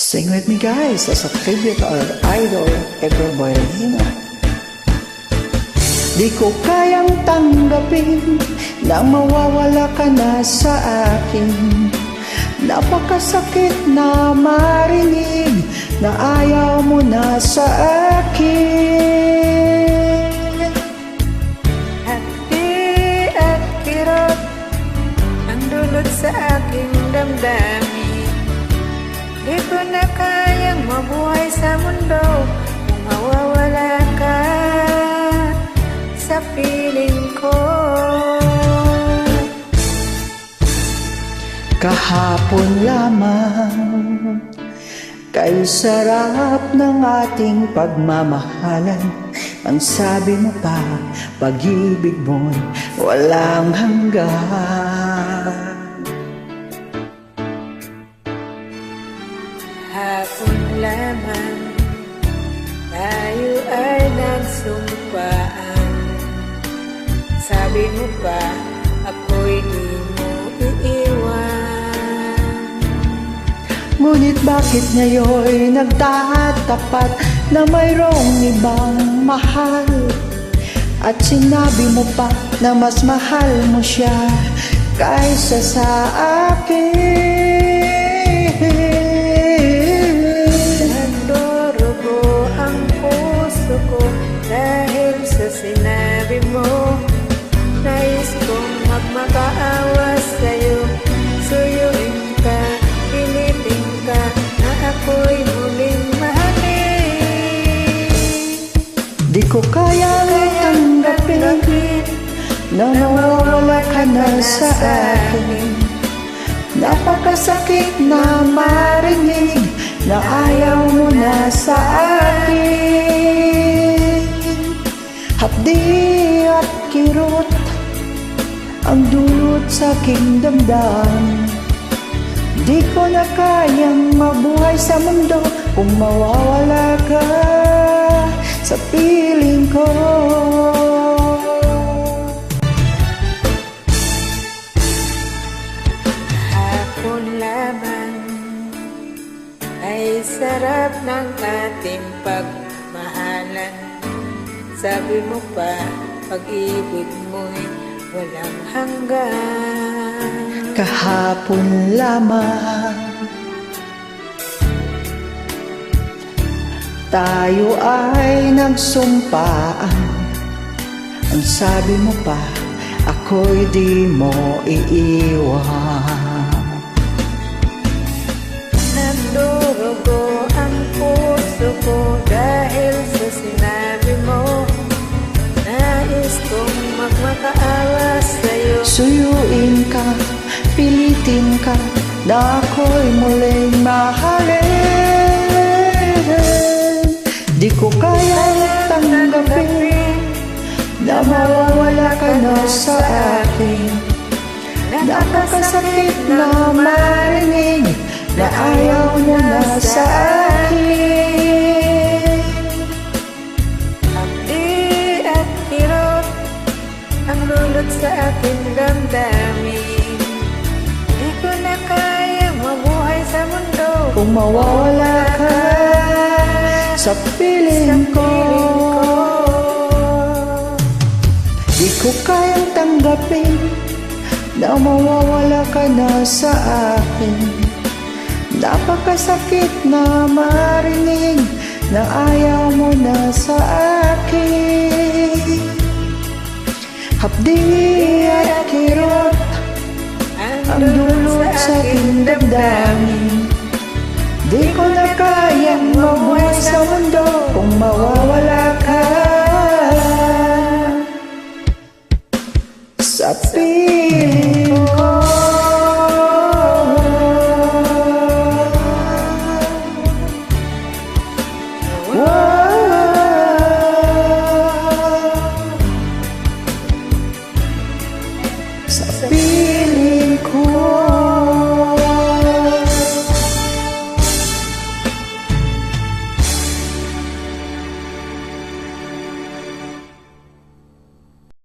Sing with me guys as a tribute to our idol, Edgar Boyardino. Di ko kayang tanggapin na mawawala ka na sa akin. Napakasakit na marinig na ayaw mo na sa akin. Hati at kirot ang dulot sa aking damdamin. Di ko na kayang mabuhay sa mundo kung mawawala ka sa piling ko. Kahapon lamang kay sarap ng ating pagmamahalan. Ang sabi mo pa, pag-ibig mo'y walang hanggan. Hapon lamang tayo ay nagsumpaan. Sabi mo pa, ako'y di mo iiwan. Ngunit bakit ngayon'y nagtatapat na mayroong ibang mahal? At sinabi mo pa na mas mahal mo siya kaysa sa akin. Dahil sa sinabi mo, nais kong magmakaawa sa'yo. Suyuin ka, pilitin ka, na ako'y muling mahalin. Di ko kayang tanggapin na mawawala ka na sa akin. Napakasakit na marinig na ayaw mo na sa akin. Hapdi at kirot ang dulot sa aking damdamin. Di ko na kayang mabuhay sa mundo kung mawawala ka sa piling ko. Hapon lamang ay sarap ng ating pagmahalan. Sabi mo pa, pag-ibig mo'y walang hanggan. Kahapon lamang tayo ay nagsumpaan. Ang sabi mo pa, ako'y di mo iiwan. Nagdurugo ang puso ko dahil sa sinabi mo. Nais kong magmakaawa sa'yo. Suyuin ka, pilitin ka, na ako'y muling mahalin. Di ko kayang tanggapin na mawawala ka na sa akin. Napakasakit na marinig na ayaw mo na sa akin. Hapdi at kirot ang lulot sa aking damdamin. Di ko na kayang mabuhay sa mundo Kung mawawala ka sa piling ko. Di ko kayang tanggapin na mawawala ka na sa akin. Napakasakit na marinig na ayaw mo na sa akin. Hapdi at kirot ang dulot sa aking damdamin. Di ko na kayang mabuhay sa mundo kung mawawala ka sa piling